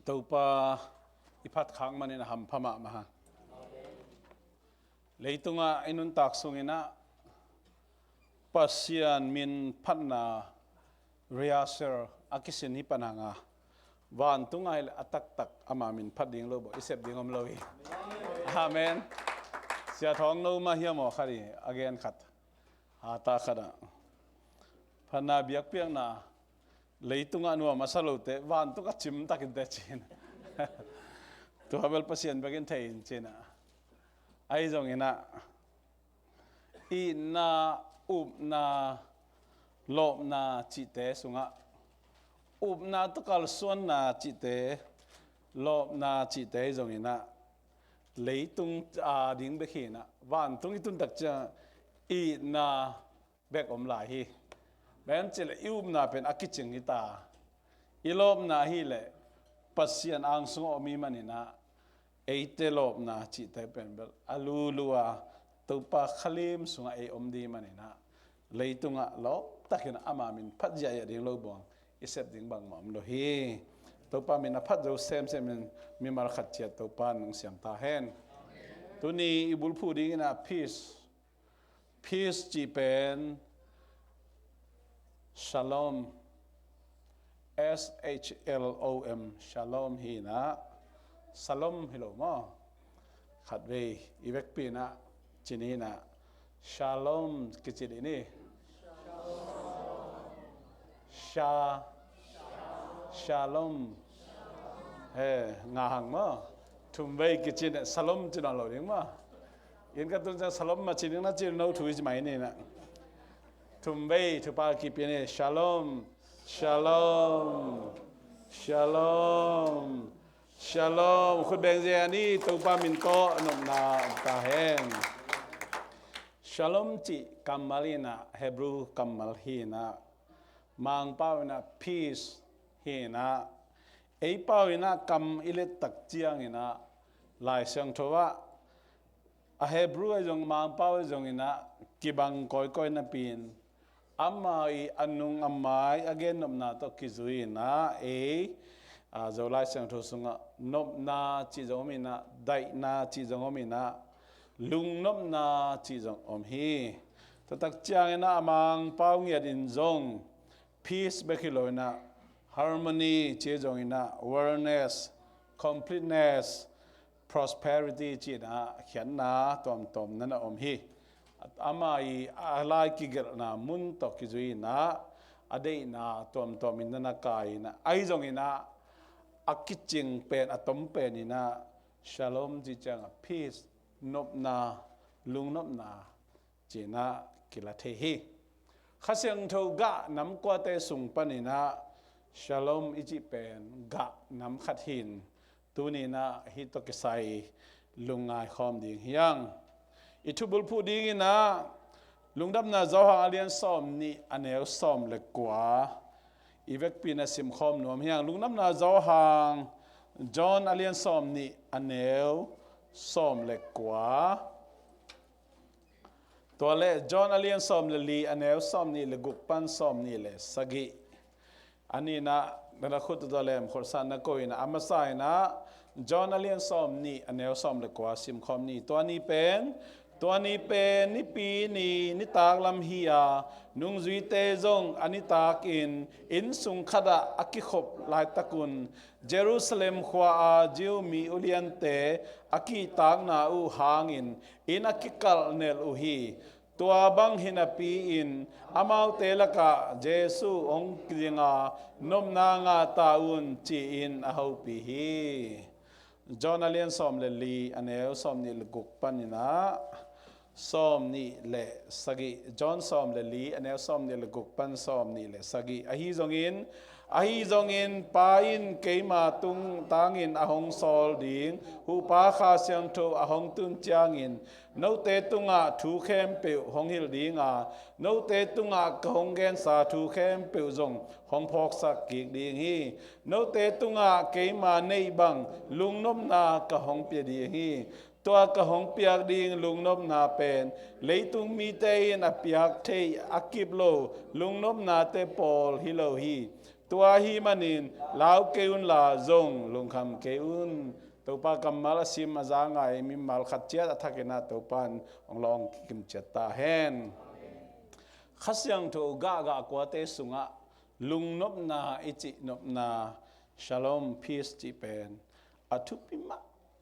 ตัวปาอิพัดขังมันนี่นะหัมพม่ามาฮะเลยตรงอ่ะไอ้นุนตักสุงินะปัสยานมินพันนาเรียเซอร์อากิสินฮิปนังอ่ะวันตรงไอ้อัตักตักอามามินพัดดิ่งโลบอิเซบดิ่งอมโลวีอาเมนเสียท้องโนมาเฮียหมอขดีอเกนขัดหาตาขดาพันนาเบียกเปียงนาเลยตรงอ่ะนัวมาสโลเตวันตรงอ่ะจิมตักินเตชินตัวเบลปัสยานไปกินเทนชินะไอ้ตรงนี้นะอีนาอุบนาโลบนาจิตเตสุงะอุบนาตุกัลส่วนนาจิตเตโลบนาจิตเตตรงนี้นะเลยตรงดิ่งเบขีนะวันตรงนี้ตุนตักจะอีนาเบกอมลายฮีแม้นจะเลยอุบนาเป็นอากิจิงฮิตาอีโลบนาฮีเลยปัสยานอังสุงอมีมันนี่นะเอเตโลบนาจิตเตเป็นเบลอาลูลัวตัวปากขลิมสุงเออมดีมันนี่นะเลยตรงอ่ะลบตักินอามามินพัดใจดิ่งโลบวงอิเซบดิ่งบางหมอมโลฮีตัวปามินพัดเราเซมมินมีมาขัดเจียตัวปาหนึ่งเสียงตาเห็นตัวนี้อิบุลพูดิ่งนะ peace จีเป็น shalom SHLOM shalom ฮีนะshalom ฮิโลมาขัดเวอีเวกปีนะจีนีนะ shalom กิจดีนี่shalom เฮ้งาหังมาทุ่มเวกิจเนี่ย shalom จีนเราเรียกมายินกันตัวจะ shalom มาจีนนะจีนเราถูกใช่ไหมนี่นะทุ่มเวทุปากิปีเนี่ย shalom Shalom คุณเบงเจนี่ตัวปามินโตนมนาตาเฮง Shalom จิกัมมาลีนะเฮบรูกัมมาลฮีนะมังปาวินะ peace ฮีนะไอปาวินะกัมอิเลตักเจียงนะลายเสียงทว่าเฮบรูไอจงมังปาวิจงนะกิบังก้อยนะปีนอามาอีอันนุงอามาอีอเกนนบนาตอกิจุยนะจะไล่เสียงทุสุงะนบนาจีจงมีนะได้นาจีจงมีนะลุงนบนาจีจงอมฮีตักเจียงนะอามังป้าวเงียดินจง peace เบกิโลนะ harmony จีจงนะ awareness completeness prosperity จีนะเขียนนะตอมนั่นอมฮีอามาอีอะไรกิเกลนะมุนตอกิจุยนะอเดยนะตอมอินนักกายนะไอจงอินะอากิจิงเป็นอะตอมเป็นอินะ shalom จิจัง peace นบนาลุงนบนาจีนะกิลาเทฮีข้าเสียงทูกะน้ำกวาเตสุงปนินะ shalom อิจิเป็นกะน้ำขัดหินตัวนี้นะฮิตกิไซลุงไงคอมดิ่งยังอิทุบุลพูดีนะลุงดับนาเจ้าหางอเลียนซ้อมนี่อันเอวซ้อมเล็กกว่าอีเวกปีนะสิมคอมหนวมเฮียงลุงดับนาเจ้าหางจอห์นอเลียนซ้อมนี่อันเอวซ้อมเล็กกว่าตัวเล่จอห์นอเลียนซ้อมลีอันเอวซ้อมนี่เลกุกปันซ้อมนี่เลสกิอันนี้นะนักขุดตัวเล่มขอสันนักโกยนะอามาไซนะจอห์นอเลียนซ้อมนี่อันเอวซ้อมเล็กกว่าสิมคอมนี่ตัวนี้เป็นนิปีนิตากลำฮียานุงจุยเตจงอันิตากอินสุงขดาอักิขบลายตะกุนเยรูซาเล็มขวาจิวมีอุลียนเตอักิตากนาอูหางอินอักิกัลเนลอุฮีตัวบังหินาปีอามาวเตลกะเยซูองกิงานมนางาตาอุนจีอหูปีฮีจอห์นอเลียนซอมเลลีอันเอลซอมนิลกุกปันนะซ้อมนี่แหละสกิจอห์นซ้อมเลลีอันเอลซ้อมนี่ละกุกปันซ้อมนี่แหละสกิอหิจงอินปาอินเกมาตุงตางอินอหงซอลดิงหูปาคาเสียงโทอหงตุนจางอินโนเตตุงะทูเข้มเปียวหงฮิลดิงะโนเตตุงะกหงเกนสาทูเข้มเปียวจงหงพอกสักกิกดิงฮีโนเตตุงะเกมาในบังลุงนมนากหงเปียดิงฮีตัวกหงเปียกดิงลุงนบนาเป็นเลยตุงมีเตยนอเปียกเทอกิบโลลุงนบนาเตปอลฮิโลฮี ตัวฮีมันนินลาวเกอุนลาจงลุงคำเกอุนตัวปากำมาลสิมาจางไงมีมาลขัดเจียทักนะตัวปันองลองกิมเจตาเฮนขัดยังตัวกากากวาเตสุงะลุงนบนาอิจินบนาชาลอมพีสจิเป็นอัทุปิ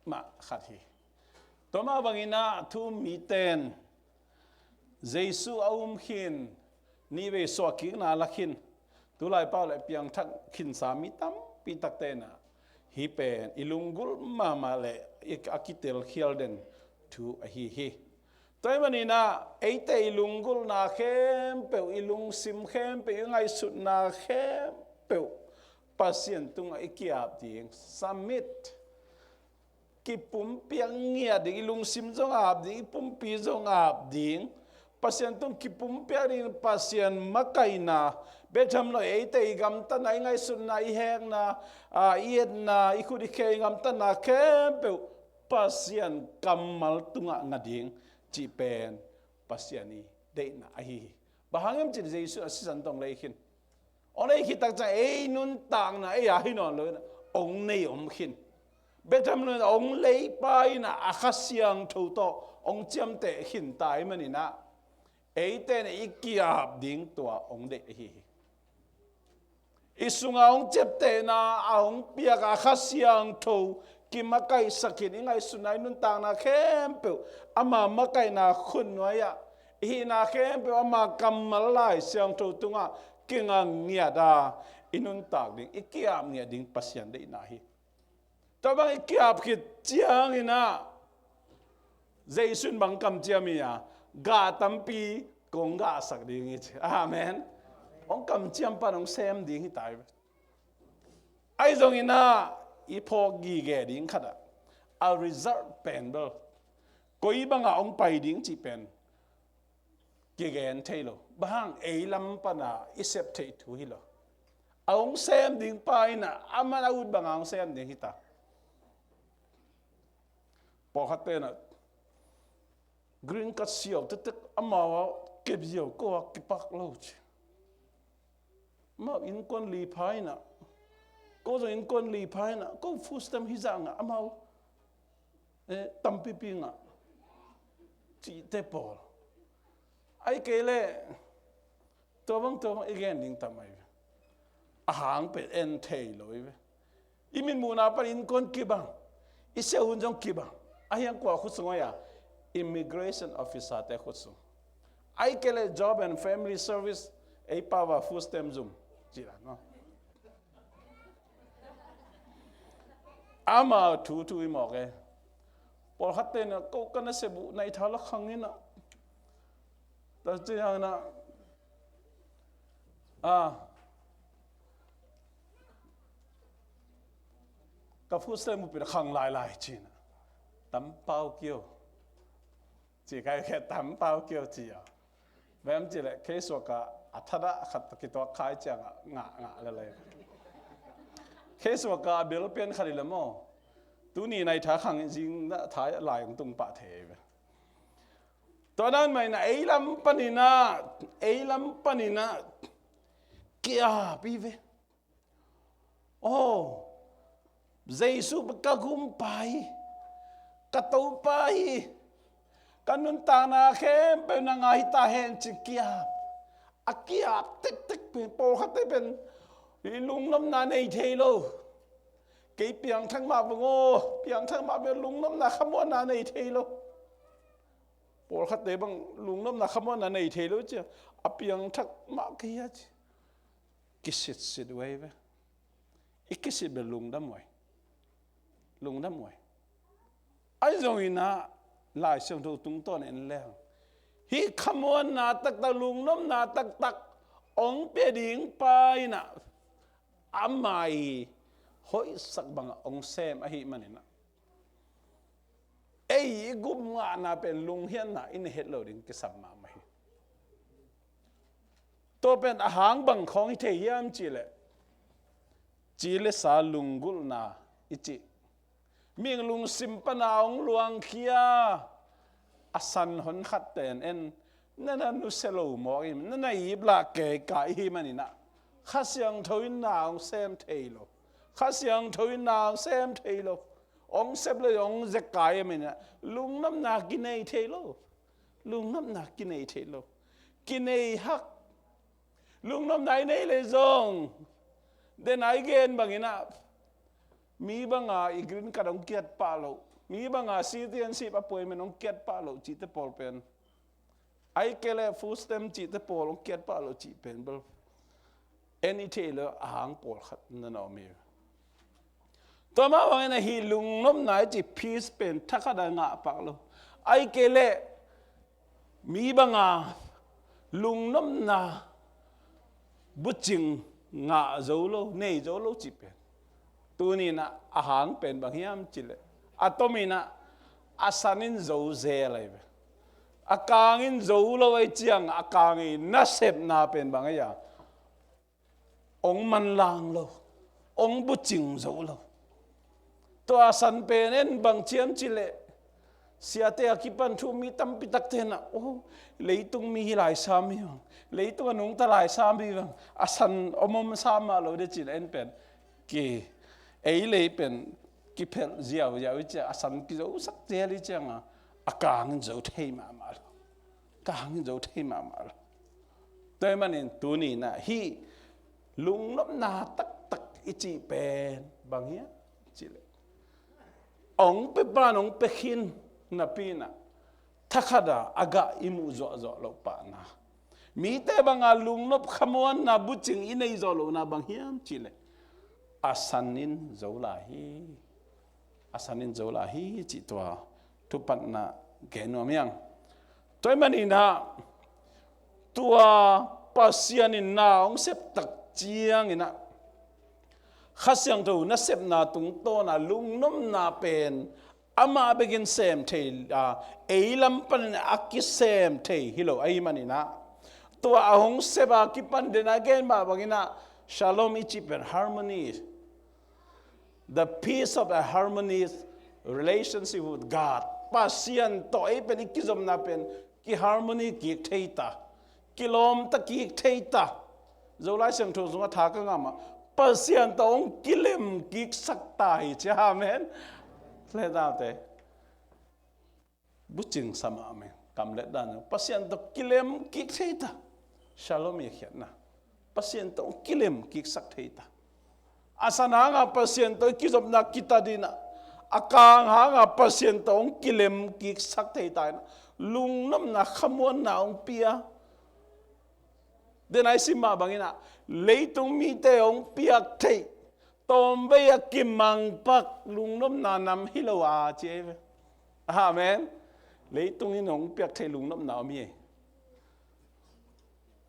มะขัดฮีตัวมาบังอินาทุมีเตนเจสุอาอุมขินนี่เวสวกินาลักขินตุลายเป้าเลยเพียงทักขินสามิตัมปีตักเตนะฮีเป็นอิลุงกุลมาเลยอีกอากิเตลเคียลเดนทูฮีตัวมันนี่นะไอเตอิลุงกุลนาเข้มเปวอิลุงซิมเข้มเปวยังไงสุดนาเข้มเปวปัสยันตุงไอเกียบดิงสมิธกิปุ่มเปียงเงียดิอิลุงซิมจงอาบดิปุ่มปีจงอาบดิงpasien tung kipum piarin pasien makai na betham lo eite gam ta nai ngai sun na I heng na iet na ikudi ke gam ta na kempe pasien kamal tunga ngading chi pen pasiani de na hi bahangam chi jesu asisan tong leikin onai ki tak cha ei nun tang na ei a hinon lo ong nei khin betham lo ong lei pai na akhasiang tho to ong chiam te hin tai mani naไอ้เต้นอีกยาบดิ้งตัวองเดฮีอิสุงาองเจ็บเตนะองเปียกอาคาเซียงทูกิมาไกสักินยังไงสุนัยนุนตางนาเข้มเปียวอามาไกนาคุณไว้อะฮีนาเข้มเปียวอามากำมาไล่เสียงทูตุงะกิงางเงียดาอินุนตากดิ้งอีกยาบเงียดิ้งปัสยันได้นาฮีแต่บางอีกยาบคิดเจียงอินะเจสุนบังคำเจียมีอะกาตัมปีกงกาสักดิ่งอีกอาเมนองคำเจียมปานองเซมดิ่งที่ตายไอ้ตรงนี้นะอีพอกีเกดิ่งขัดเอา result เป็นเบลก็อีบังองไปดิ่งจีเป็นกีเกนเทโลบางเอลัมปนาอิเซปเทตุฮิโลองเซมดิ่งไปนะอามันเอาบังองเซมดิ่งที่ตาพอขัดเตนะgreen กัดเสียวตึกๆอามาว่าเก็บเสียวก็ว่ากิปักเล่าจีมาอินคนลีพายนะก็จะอินคนลีพายนะก็ฟูสเต็มฮิจังอ่ะอามาตั้มปีปิงอ่ะจีเตปอลไอ้เกล่ตัวบางอีกอย่างหนึ่งทำไมอาหารเป็นเอ็นเทลเลยอีมินมูนาปอินคนกี่บังอีเสียหุ่นจงกี่บังไอ้ยังกว่าคุณสงฆ์อ่ะimmigration officer te khutsu ai kele job and family service ei pawa first time zoom jira no ama tu I mo ke por hatte na ko kana sebu nai thala khangin na ta chiang na ka first time mu pi khang lai chin tam pau kyoจีใครแค่ทำเปล่าเกี่ยวจีอ่ะแบบจีเลยเคสว่าก็อัฐระขัดกิตัวขายจังงะอะไรเคสว่าก็เบลเปียนขัดเลยมั้งตัวนี้ในท่าขังจริงนะท่าลายของตุงปะเทวตอนนั้นไม่นะไอ้ลำปนินะเกี่ยปีเวโอ้เจสุบกะกุมไปกะตูไปกันนุนตานาเข้มเป็นนางไอตาเห็นจิกียบอากียบติ๊กเป็นโปขัดเป็นลุงน้ำนาในเทโลกี่เปียงทั้งมาบังโอเปียงทั้งมาเป็นลุงน้ำนาขมวนาในเทโลโปขัดบังลุงน้ำนาขมวนาในเทโลเจ้าอาเปียงทั้งมาเกียจกิสิดไว้เว้อีกกิสิเป็นลุงดำไว้ไอ้ตรงนี้นะลายเสียงตุงต้นเอ็นแล้วฮิขมวนนาตักลุงน้ำนาตักองเปียดิ่งไปนะอาไม่หอยสักบังองเซมอหิมันนี่นะไอ้กุมงานาเป็นลุงเฮียนนะอินเฮดเราดิ่งกิสัมมาไม่ตัวเป็นอาหารบังของเทียมจีเลสาลุงกุลนาอิจิมีลุงสิมปนาองลวงเขียอาสันหนขัดเตนเอ็นนั่นนุเซโลมอกินั่นยิบลาเกะกายมันนี่นะ khá xiang thôi nào xem thầy lo khá xiang thôi nào xem thầy lo ông xếp lấy ông giặc cái mình à lung năm na kinh này thầy lo lung năm na kinh này thầy lo kinh này hắc lung năm này này lấy zong then again bằng ina mi bang green card ông kiat pa lo mi bang citizenship appointment ông kiat pa lo chỉ te Paul pen ai kele food stamp chỉ te Paul ông kiat pa lo chỉ pen bel any tailor hang Paul khat na no mi to ma bang ina hi lung nom nai chỉ peace pen thakada nga pak lo ai kele mi bang lung nom na butching ngạ dấu lâu này dấu lâu chỉ pen tu ni na ahang pen bang hiam chile atomi na asanin dấu ze lai be akangin dấu lâu ai chiang akangin na sep na pen bang ya ong man lang lo ong bu ching dấu lâu to asan pen en bang chiam chile siate akipan thu mi tam pitak te na oh leitung mi lai sam hi leitung anung ta lai sam bi bang asan omom sam ma lo de chin en pen ki ei le pen ki phel ziaw yaw cha asan ki zo sak te li chang akang zo thei ma ma lo kang zo thei ma ma lo toy manin tu ni na hi lung nop na tak tak ichi pen bang hi chile ong pe ban ong pe khin na pina thakada aga imu zo zo lo pa na mi te banga lungnop khamon na buching inei zo lo na bang hiam chile asanin zo la hi chi to tu pat na ge no miang toy mani na tua pasianin na ong sep tak chiang ina khasyang to na sep na tung to na lungnom na pen ama begin sem thei eilam pan akki sem thei hilo ai manina to ahong seba ki pan den again ba bangina shalom ichipen harmony the peace of a harmonious relationship with God pasian to ai pen ikizom na pen ki harmony ki theita kilom ta ki theita zolai sem tho zunga tha ka ngama pasian to ong kilem ki sakta hi cha amen le da te buching sama me kam le dan pasien to kilem ki theita shalom ye khiatna pasien to kilem ki sak theita asana nga pasien to ki jobna kitadina akang ha nga pasien to kilem ki sak theita lungnam na khamon na ong pia den ai sima bangina leitung mi te ong piak thei tom be kimang pak lungnom na nam hilowa che amen leitung ni nong piak thei lungnom na mi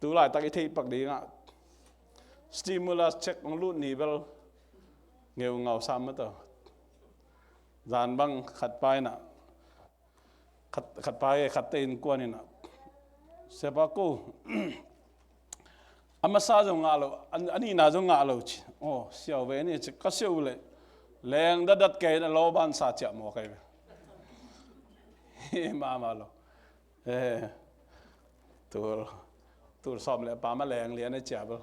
tu lai ta ki thei pak di nga stimulus check ong lu ni bel ngeu ngau sam ma to zan bang khat pai na khat pai khat tein kwa ni na sepa ko amasa zo nga lo ani na zo nga lo chi oh xiao ve ni chi ka xiu le leng da dat ke na lo ban sa cha mo kai ma lo tur som le pa ma leng le na cha bel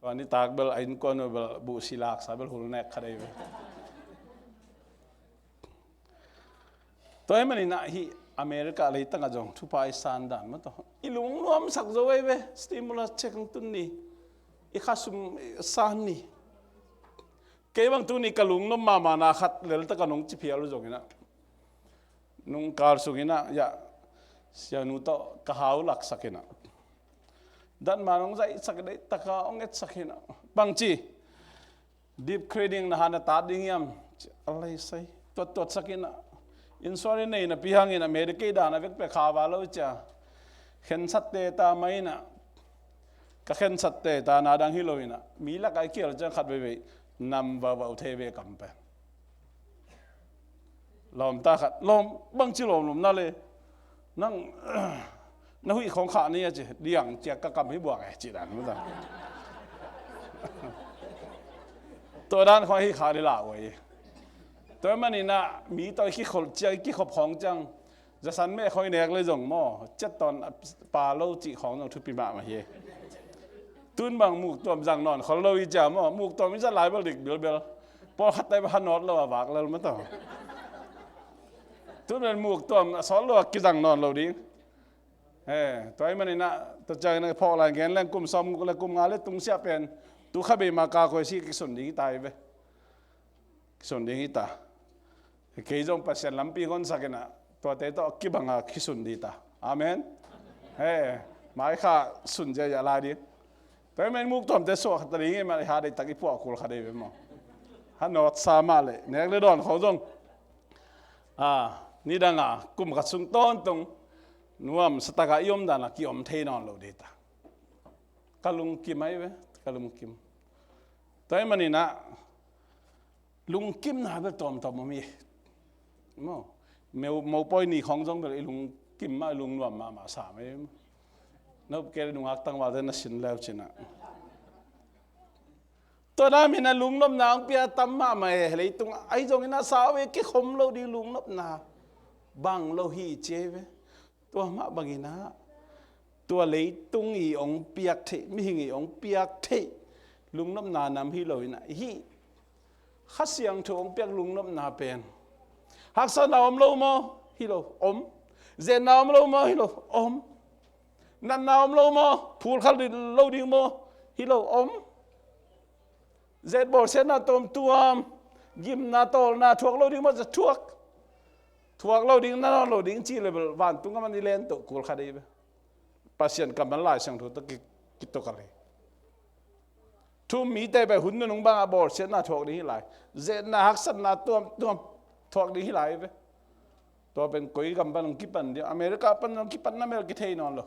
to ni tak bel ain ko no bel bu silak sa bel hul nek khadai be to ai mani na hi America lấy tăng azong thu pai san dan ma to ilung nuam sak zo we stimulus check tun ni I khasum san ni ke bang tu ni kalung nom ma na khat lel ta kanong chi phial zo ina nung kar su ina ya sia nu to ka hau lak sakina dan manong zai sak dei ta ka ong et sakina bang chi deep cleaning na hana ta ding yam alai sai tot sakina in sorry nei na pihang in America da na vek pe khawa lo cha khen sat te ta mai na ka khen sat te ta na dang hiloina mi la kai kiel cha khat be nam ba ba the be kam pe lom ta khat lom bang chi lom na le nang na hui khong kha ni chi diang che ka kam hi bwa ai chi dan ma da to dan khoi hi kha ri la weiตัวมันนี่นะมีตัวขี้ขบเจ้าขี้ขบของจังจะสันแม่คอยแนกเลยจงหม้อเจ็ดตอนปลาโลจิของจงทุบปีบะมาเฮตุ ตุนบางมุกตัวจังนอนเขาเราอีจามมุกตัวมิจะหลายบริกเบลพอขัดได้พันนอดเราบากเราไม่ต้องตุนเป็นมุกตัวสอนเรากิจังนอนเราดิตัวไอ้มันนี่นะตัวใจนะพออะไรเงี้ยแรงกุมซ้อมแรงกุมงานเล่ตุงเสียเป็นตัวข้าไปมากาคอยซีกิสุนดีตายไปกิสุนดีตาเกี่ยจงปัสเซนลำปีคนสักนะตัวเตตัวกิบังกิสุนดีตาอาเมนหมายข้าสุนใจอะไรดิแต่ไม่มุกตัวแต่สวดตรีงี้มาหาได้ตักอีพวกกูเขาได้ไปมั้งฮันนอดสามาเลยเนี่ยเลยโดนเขาจงนี่ดังกุมขัดสุนต้นตรงนัวมสตากายมดานะกิอมเทนอนเราดีตากะลุงกิมไหมเว้กะลุงกิมแต่มันนี่นะลุงกิมนะเบตอมตอมมีมั้งเมื่อปอยนี่ของจงเบลลุงกิมมาลุงนัวมาสามไหมนับเกลือลุงอักตั้งว่าเดินสินแล้วชินะตัวนั้นมีนะลุงนบนางเปียตั้มมาไม่เลยตรงไอ้ตรงนี้นะสาวเวกิขมเราดีลุงนบนาบังเราฮีเจเวตัวมาบางอีนะตัวเลยตรงอีองเปียกเทมีหิงอีองเปียกเทลุงนบนานำฮีเราอีนะฮีข้าเสียงถูองเปียกลุงนบนาเป็นหักษณะอมเราโมฮีเราอมเจนนาอมเราโมฮีเราอมนันนาอมเราโมพูดเขาดิเราดิโมฮีเราอมเจ็ดบอกเส้นนาตมตัวยิมนาโตนาทวกเราดิ้งมันจะทวกเราดิ้งนั่นเราดิ้งจีเลยวันตุ้งก็มันนี่เล่นตัวกูขดีไปปัสยันกับมันหลายช่างถูกตะกิตกันเลยทุ่มมีแต่ไปหุ่นนุ่งบางบอกเส้นนาทวกดิ้งหลายเจ็ดนาหักสันนาตัวทวกดิ้งหลายไปตัวเป็นกุยกับปันกิปันเดียวอเมริกาปันกิปันนั่นไม่กิเทนอนหรอ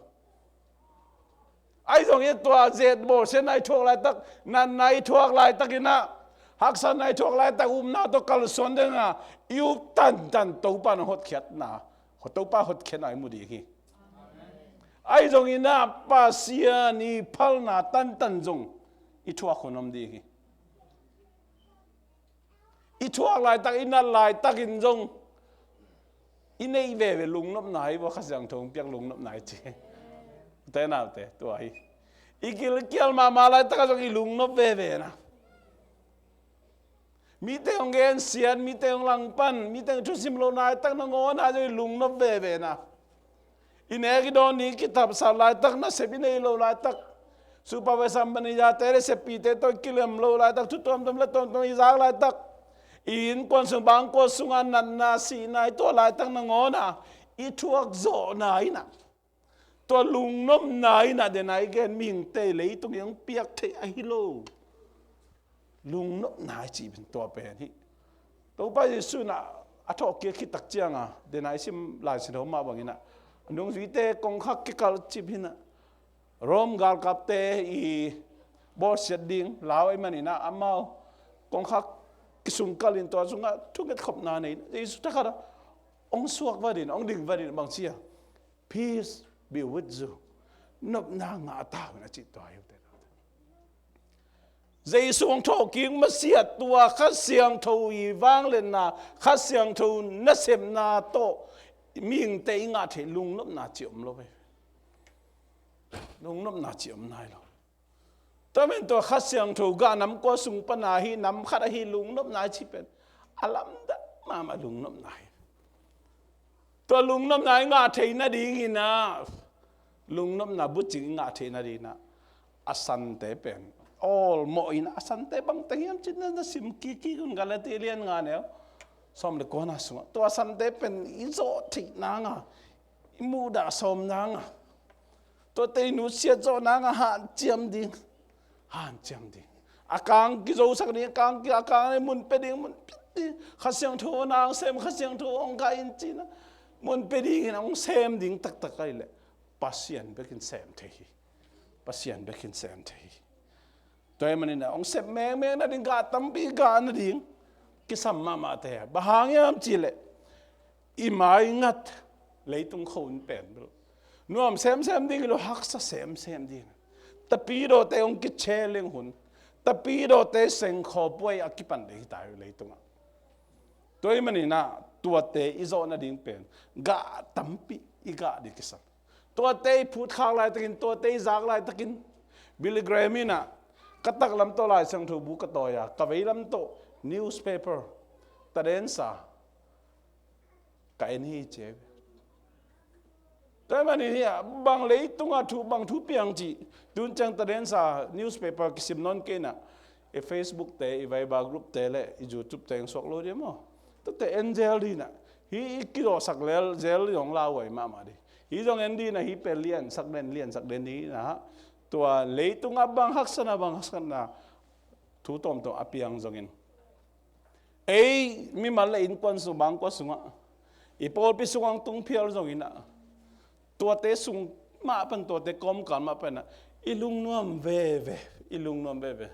ไอ้ตรงนี้ตัวเจ็ดโบเส้นไอ้ทวกลายตักนั่นไอ้ทวกลายตักนะหักสันไอ้ทวกลายตักนาตัวกัลสนเด้งอ่ะยูตันตัวป้านหดเขียดนะตัวป้าหดเขียดไอ้มุดีกี้ไอ้ตรงนี้นะป้าเสียนี่พัลนาตันจงอีทวกคนนมดีกี้อีทวกลายตักอินัลลายตักอินจงอินไอ้เวลุงนบไหนว่าข้าสังทงเปียกลุงนบไหนเจแต่น่าเตะตัวไอ้อีกิลเกียลมาลายตะกันจงอีลุงนบเวนะมีแต่องเงินเสียนมีแต่องหลังปั้นมีแต่ชุดสิมโลนายตั้งนงอนอาจจะลุงนบเวนะอินเอกิโดนี่กิตับสาวลายตักนะเสบินเอโลลายตักสุภาพสัมปันยาเตเรเสปีเตตัวกิเลมโลลายตักทุตอมตมละตมอิซากลายตักอินกวนสุบางกวนสุงานันนาสีนายตัวลายตั้งนงอนะอีทวกโจนายนะตัวลุงน้มนายนะเดนายแกนมิงเตเลยตรงยังเปียกเทไอโลลุงน้มนายจีเป็นตัวเป็นที่ตัวไปสุนะอัฐเกียคิดตักเจียงอ่ะเดนายซิมลายสินมาบางอย่างนะนุงวิเตกงขักกิกาลจีบินะรอมกาลกับเตอีบอสดิ้งลาวไอ้มันนี่นะอามาอกงขักกิสุงกาลินตัวสุงะทุกเม็ดขบนานี่ไอ้สุดท้ายก็องสวกวาดินองดิ่งวาดินบางเสีย peace be with you นบนางาตาวนจิตตัวอยู่แต่ใจส่งทอกิ้งมาเสียตัวข้าเสียงทูอีวางเลนนาข้าเสียงทูนัสเซมนาโตมิงเตงาเทลุงนบนาจิอมโลไปลุงนบนาจิอมนายเราแต่เป็นตัวข้าเสียงทูกานำก็สุงปนาฮีนำข้าได้ฮีลุงนบนาจิเป็นอัลลัมดะมาลุงนบนายตัวลุงนบนายงาเทนาดีกินะลุงนบนาบุจิงาเทนาดีนะอสันเตเป็น all โมอินะอสันเตบังเทียมจินนั่นสิมกิกุนกันละที่เรียนงานเนี่ยสมเด็จกวนสุงตัวอสันเตเป็นอิโซตินางะอิมูดาสมนางะตัวเตนุเสียโจนางะหันเจียมดิ่งอาการกิโจสักนี้อาการมุนเป็นดิ่งมุนเป็นข้าเสียงโทนางเซมข้าเสียงโทองกายอินจีนะมุนเป็นดิ่งนะองเซมดิ่งตักไกเลยปัสยันเบกินเซมเทฮีปัสยันเบกินเซมเทฮีตัวมันนี่นะองเซมแมงนั่นดิ่งกาตั้มปีกานั่นดิ่งกิสัมมาเตะบางอย่างจีเลยอีไม้งัดเลยตรงเขาอินเป็นนัวมเซมดิ่งเราหักซะเซมดิ่งแต่ปีโดเตองกิเชลิงหุ่นแต่ปีโดเตเซงขอบวยอากิปันเดหิตายเลยตรงนั้นตัวมันนี่นะตัวเตอิโซนั่นดิ่งเป็นกาตั้มปีอีกาดิกิสัมตัวเตพูดข้างไรตะกินตัวเตจากไรตะกิน Billy Graham ina katak lam to lai sang thu bu ka to ya ka vei lam to newspaper ta den sa ka en hi che ta mani ni bang lei tunga thu bang thu piang ji tun chang ta den sa newspaper ki sim non ke na e Facebook te e Viber group te le e YouTube te sok lo de mo ta te angel di na hi ki ro sak lel zel yong la wai ma di hi jong en di na hi pe lian sak den ni naตัวเลยตุงabang haksana tu tom to apiang zongin mi mal le in kwan su bang kwa sunga ipol pi sungang tung phial zongina tua te sung ma pan to te kom kan ma pan ilung nuam ve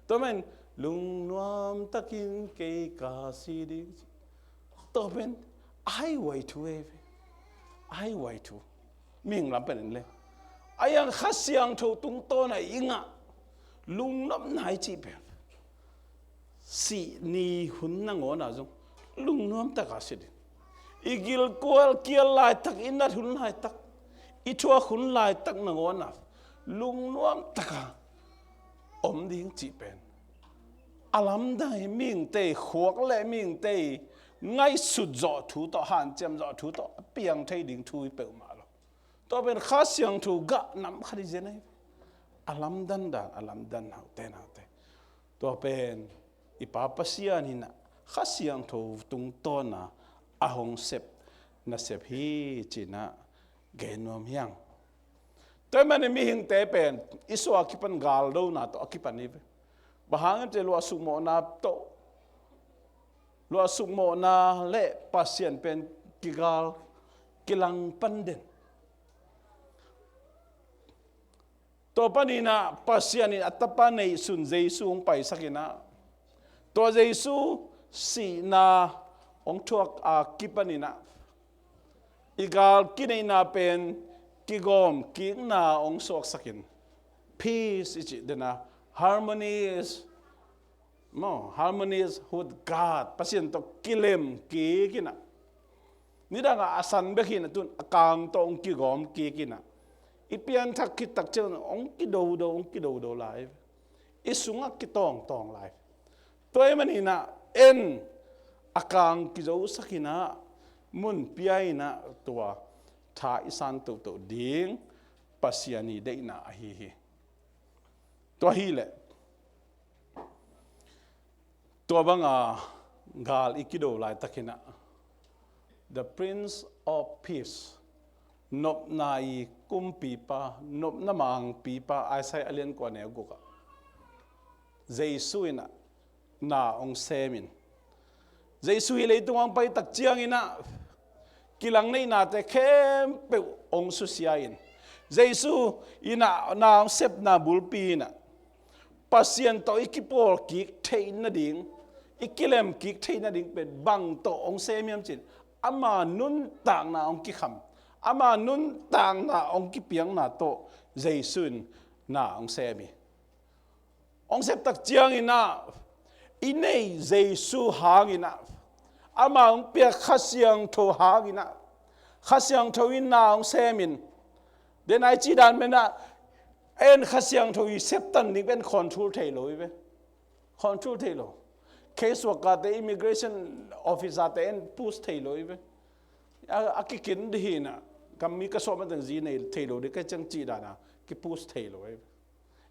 to men lung nuam takin ke ka si di to ben ai wai tu ming lam pen le ayang khasyang tho tung to na inga lungnopna chi pe si ni hun na ngo na jong lungnom ta ka si igil kwal kial lai tak inat hun lai tak I thua hun lai tak na ngo na lungnom ta ka om ding chi pen alam dai ming te khuak le ming te ngai sut zo thu to han chem zo thu to piang thai ding thui pe ma to ben khasyang thu ga nam khari je nai alam dan hau te to ben ipapa sian hina khasyang thu tung to na ahong sep na sep hi china genom hyang to man mi hing te pen iso akipan gal do na to akipan ni bahang te lo sumo na to lo sumo na le pasien pen kigal kilang panden to panina pasiani atapa nei sun jesu ong pai sakina to jesu si na ong thuak a kipanina igal kinina pen kigom king na ong sok sakin peace ichi dena harmony is with God pasien to kilem ki kina nidanga asan bekin tun akang to ong kigom ki kina ipian thak ki tak chen ong ki do lai isunga ki tong lai toy manina en akang ki zo sakina mun piai na tua tha isan to ding pasiani de na hi to hi le to banga gal ikido lai takina the Prince of Peace nop nai kum pipa nop namang pipa asai alien ko ne guka jesuina na ong semin jesu ile tuang pai tak chiang ina kilang nei na te khem pe ong su siain jesu ina na ong sep na bulpi na pasien to ikipol ki thein na ding ikilem ki thein na ding pe bang to ong semiam chin ama nun tang na ong ki kham ama nun tang na ong ki piang na to jaisun na ong semi ong sep tak chiang ina inei jaisu hang ina ama ong pia khasyang tho hang ina khasyang tho ina ong semin den ai chi dan mena en khasyang tho I sep tan ni ben control thailo be control thailo case work te immigration officer te en push thailo be akikin di na kami ka so man tang ji nei thailo de ka chang chi da na ki push thailo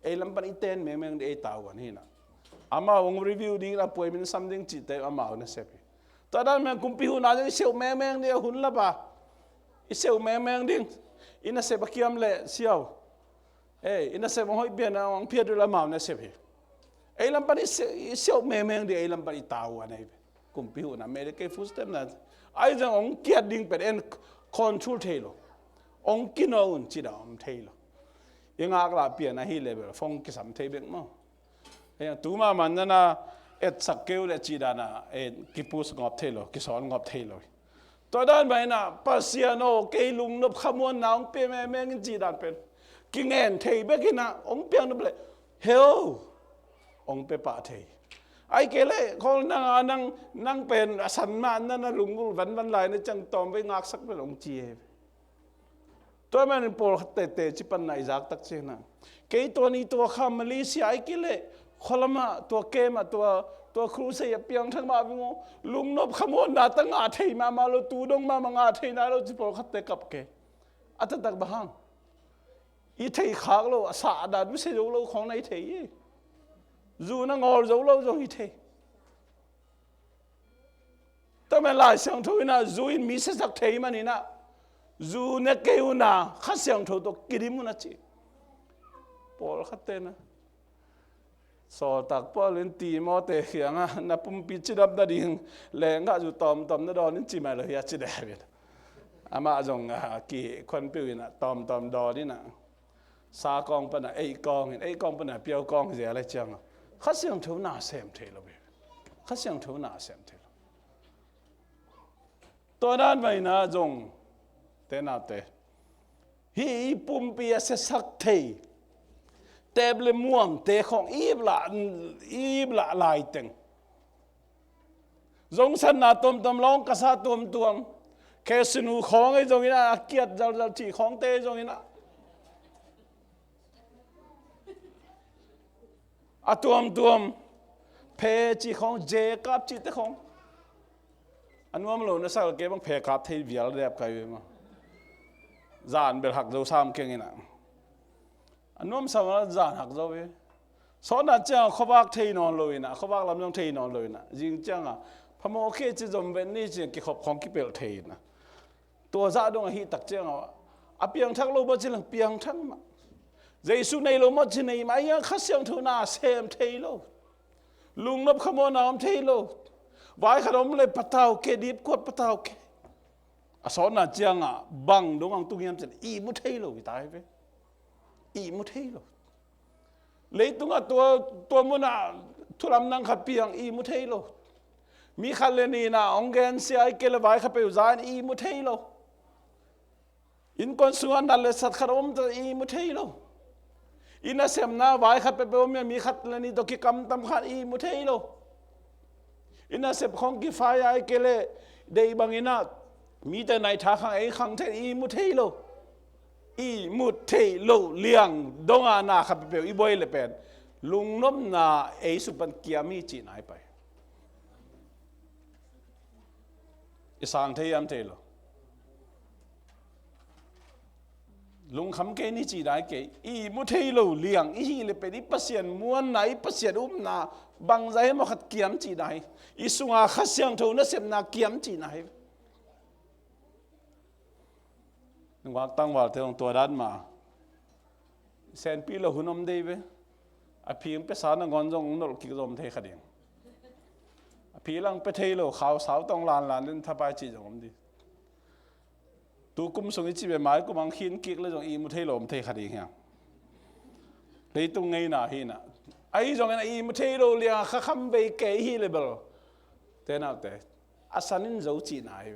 e lam pan iten me meng de tawan hi na ama ong review ding la poi min something chi te ama na sepi ta dan men kumpi hu na ni seu me meng de hun la ba I seu me meng ding ina se ba kiam le siao ina se mo hoi bien na ong pia de la ma na sepi e lam pan I seu me meng de e lam pan tawan ai kumpi hu na me de ke fustem na ai jang ong kiat ding pe en control thailo ong kino un chi da om thailo ingak la pia na hi level phong ki sam thei bek mo tu ma man na et sakeu le chi da na ki pus ngop thailo ki son ngop thailo to dan bai na pasiano ke lung nop khamon na ong pe me meng chi dan pen ki ngen thei bek na ong piang no ble heo ong pe pa thei ai kể lệ con năng bền sẵn mạn na lùng van lai na chẳng tòm với ngạc sắc với lòng chìa ตัวมันปวดเตะจิปันไหนจากตักเจนะเกยตัวนี้ตัวข้ามมาเลเซียไอ้กิเลคนละมาตัวเกมตัวครูเสียเปียงทั้งมาวิงลุงนบขโมยนาตั้งอาเทมาเราตูดงมางาเทนาเราจิปวดเตะกับเกอัตตักบ้างอีเทขากเราสาดาไม่ใช่เราของในเทจูนั่งอร์เราจงอีเทแต่เมื่อไรเสียงทุยนะจูอินมีเสสักเทมันนี่นะจูเนี่ยเกี่ยวนะข้าเสียงทุยตัวกิริมุนัจิปอลขัดเตนะสอตักปอลเล่นตีมอเตะเขียงอ่ะนับปุ่มปิจิดับดัดิ่งแรงก็จูตอมนั่นดอนนี่จีมาเลยยัดจีเดวิดอามาจงกี่คนปิวนะตอมดอนี่นะสากองปนะไอกองปนะเปียวกองเสียอะไรจังข้าเสียงทุยน่าเสียมเทลบิข้าเสียงทุยน่าเสียมเทลตัวนั้นไม่น่าจงเตน่าเตฮีปุ่มปีเสสักเทเตบเลม่วงเตของอีบละลายเต็งจงสันนาตมร้องกษัตริย์ตวมแค่สนุของไอ้จงนี้นะเกียรติเราจีของเตจงนี้นะอะตวมเพจีของเจกับจีเตของอันว่ามันหลุดนะสักเก็บบังเพกับที่เวียลเรียบใครมาจานเบลหักเราซ้ำเก่งนะอันนู้นสมัยจานหักเราเว้สอนอาจารย์เขาบอกเทนอนเลยนะเขาบอกลำยังเทนอนเลยนะจริงจังอ่ะพอมโอเคจะจำเป็นนี่จริงเกี่ยวกับของกิเปลเทนะตัวจ่าดงฮีตักเจ้าอ่ะเปียงทั้งโลกมันจะเปียงทั้งมาเจสุในโลกมันจะในมายังข้าเสียงทุนาเซมเทโลลุงนบขโมยน้ำเทโลวายขนมเลยปะเทาเกดิบกวดปะเทาเกสอนอาจารย์บังดงอังตุงยามจะอีมุเทโลวิตายไปอีมุเทโลเลยตุงตัวมุนาทุรำนังขัดเปียงอีมุเทโลมีขันเลนีนะองเกนเสียเกลวายขับไปอุจานอีมุเทโลอินคนส่วนนั่นเลยสัตว์ขนมจะอีมุเทโลอินเสมนาวายขับไปเป็นมีขัดเลนีตกิกรรมตำขัดอีมุเทโลอินเสพของกิฟายเกลเดย์บางอินามีแต่ในท่าขังไอ้ขังเทอีมุเทโลอีมุเทโลเลี้ยงดงอานาขับไปเป็นอีบอยเลเป็นลุงน้ำนาไอสุปันเกียมีจีนหายไปอีสานเทียมเทโลลุงคำเกนี่จีได้เกอีมุเทโลเลี้ยงอีเลเป็นอีปัสเซียนม้วนไหนปัสเซียนนาบางใจมาขัดเกียมจีได้อีสุงอาขัดเสียงทูนั่นเสียมนาเกียมจีได้นึกว่าตั้งว่าเธอตัวด้านมาเซนปีละหุ่นอมได้ไหมอภิมไปสานงอนจงนรกิจอมเทขดิ่งอภิลังไปเทโลข่าวสาวต้องลานนั่นทับไปจีจงอมดีตูกุมส่งอีจีเป็นไม้กุมังหินกิกเลยจงอีมุเทโลมเทขดิ่งเฮียเลยตรงไงน่ะฮีน่ะไอ้จงไงอีมุเทโลเลียข้าคำไปเกยฮีเลยเบลแต่น่าแต่อาศัยนินเจ้าจีนาย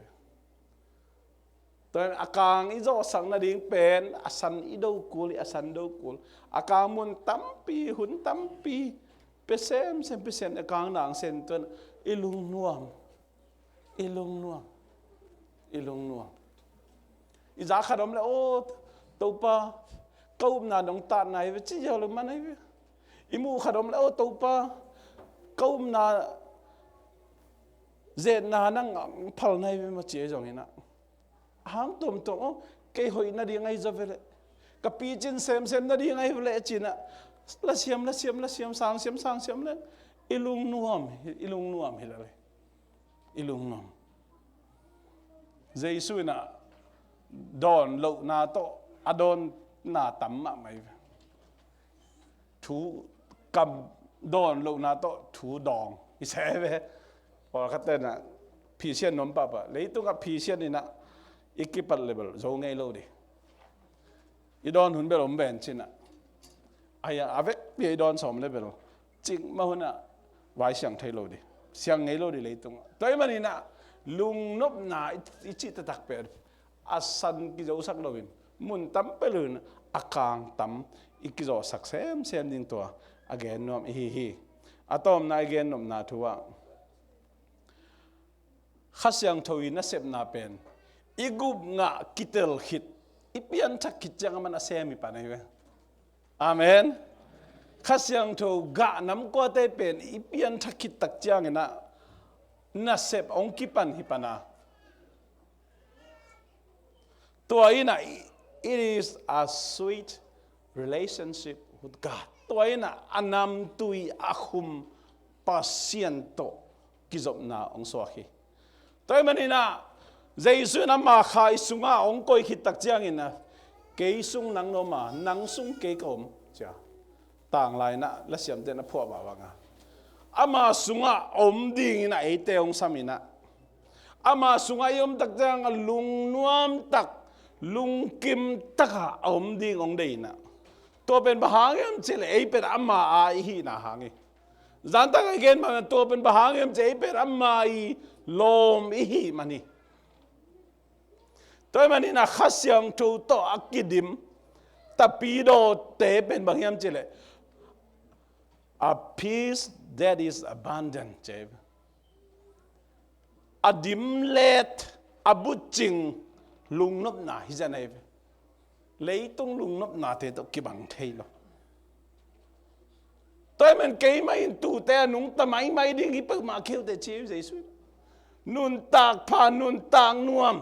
ตัวอากางอีโจสังนาดิ่งเป็นอาศัยอีดูกุลอาศัยดูกุลอากางมุนตั้มปีหุ่นตั้มปีเปเซมอากางหนังเซนตัวอีลุงนัวอีจากขนมเลยโอ้ตัวป้ากู้มนาดงตาไหนไปจี้เอาเลยมันไหนไปอีมูขนมเลยโอ้ตัวป้ากู้มนาเจนนานั่งพัลไหนไปมาเจี๊ยจงเห็นนะหางตุ่มโอ้เกยหอยนาดีไงจะเวลกับปีจินเซมนาดีไงเวลจีน่ะละเสียมสางเสียมเลยอีลุงนวมเห็นเลยอีลุงนวมเจสุน่ะดอนโลนาโตอดอนนาตั้มมาไหมถูกับดอนโลนาโตถูดองอีเสเวพอคัตเตน่ะพีเชียนนมปะเลยตัวกับพีเชียนนี่นะอีกกี่ปัลเลเบลโจงไงโลดิอีดอนหุ่นเบลอมเบนชินะไอ้อาเวกปีอีดอนสอมเลเบลจริงมาหุ่นอ่ะไว้เสียงไทยโลดิเสียงไงโลดิเลยตรงตัวมันนี่นะลุงนบนาอิจิตตักเปิดอาสันกิจวัตรโลวินมุนตั้มเปลือนอากางตั้มอีกิจวัตรเซมดิ่งตัวอเกนนอมฮีอะตอมนายเกนนอมนาทัวข้าเสียงทวินนัสเซบนาเป็นอีกุบงะกิเตลฮิต ipian thakit jang man asemi panai we amen khasyang tho ga nam ko te pen ipian thakit tak jang na sep ong kipan hipana tua ina it is a sweet relationship with God tua ina anam tui akhum pasiento kizop na ong sohi toy manina Jesu na ma khai sunga ong koi khit tak chiang ina ke sung nang no ma nang sung ke kom cha tang lai na la siam te na phua ba wanga ama sunga om ding ina e te ong samina ama sunga yom tak jang lung nuam tak lung kim taka om ding ong dei na to pen bahangem chile e pen ama a hi na hangi zan tak again ma to pen bahangem che e pen ama I lom hi mani toy manina khasyang thu to akidim tapido te pen bangyam chile a peace that is abundant jeb adim let abuching lungnopna hijanai leitung lungnopna te to kibang theilo toy man ke mai tu te nung tamai mai ding hi pa ma kheu te chiu jesu nun tak pha nun tang nuam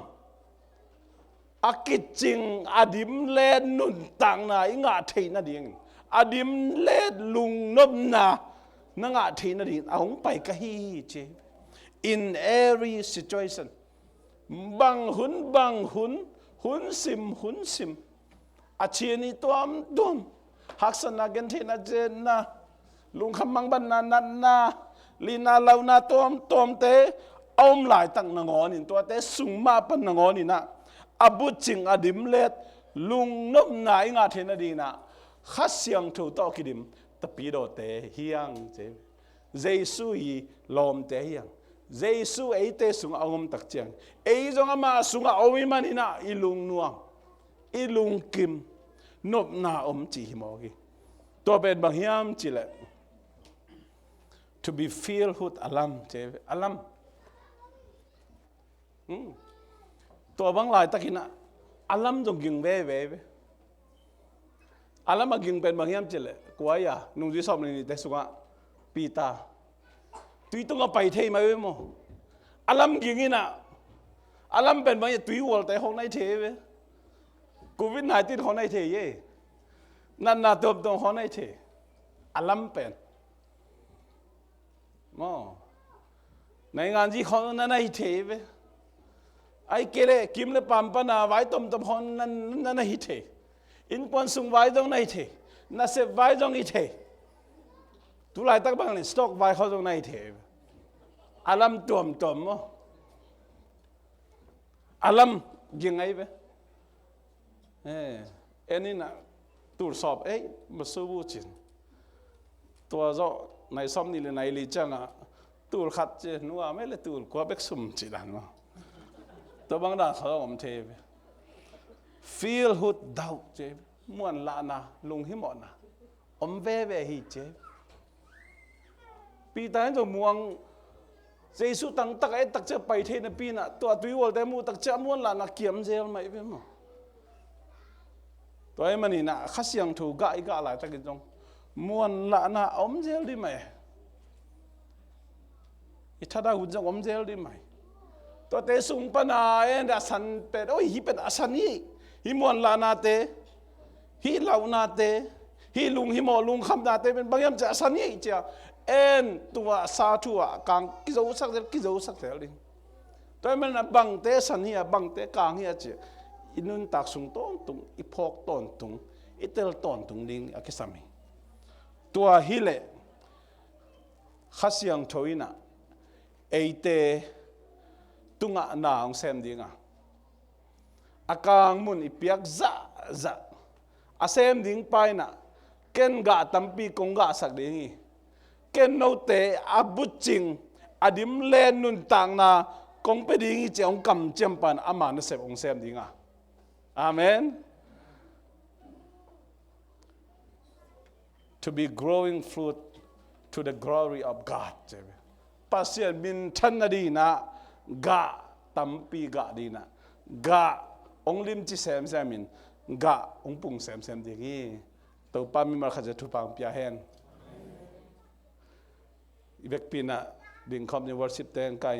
akiching adim let nun tang na inga theina ding adim let lungnopna na nga theina ding aung pai ka hi che in every situation bang hun sim achini tuam haksana gen thena jen na lung khamang ban na lina launa tom te om lai tang na ngon in to te sung ma pan na ngon in na abuching adim let lung nop na inga thena di na khasyang thu to kidim tapido te hiang je jesu I lom te hiang jesu ei te sung angom tak chiang ei jong ama sunga omi manina ilung nuang ilung kim nop na om chi himogi to ben bang hiam chile to be filled with alam je alam to bang lai takina alam jong ging ve alam aging pen bang hiam chile kuaya nung ji som ni te sunga pita tui tung pai thei mai mo alam gingina alam pen bang tui wol te hong nai the ve covid-19 hong nai the ye nan na top dong hong nai the alam pen mo nai ngan ji hong na nai the ve ai kele kim le pam pa na vai tom hong na nai the in pon sung vai dong nai the na se vai dong I the tu lai tak bang ni stock vai kho dong nai the alam tom mo alam ging ai ve eni na tur sop ma su bu chin tua zo nai som ni le nai li changa tur khat che nuwa me le tur ko bek sum chi dan mo to bang da kho om the feel hut dau che muan la na lung hi mo na om ve hi che pi tan jo muang Jesu tang tak ai tak che pai the na pi na to tui wol te mu tak cha muan la na kiam zel mai ve mo to ai mani na khasyang thu ga la ta ki jong muan la na om zel di mai I thada hu jong om zel di mai to te sung pa na en da san pe oi hi pe asan hi muan la na te hi lau na te hi lung hi mo lung kham na te ben bangyam cha asan cha en tua sa thua kang ki zo sak tel din toy man na bang te san hi bang te kang hi che inun tak sung ton tung I phok ton tung I tel ton tung ding akisami tua hile khasyang thoina eite tunga na ong sem dinga akang mun ipiak za asem ding paina ken ga tampi kong ga sak dingi ken no te abuching adim len nun tang na kong pe dingi che ong kam champan ama na sep ong sem dinga amen to be growing fruit to the glory of God pasien min thanadi na ga tampi ga dina ga ong lim chi sem min gạ ung pung xem đi gi tàu pa mi mar khát thu pang pia hen vek pina ding khom ni worship ten kai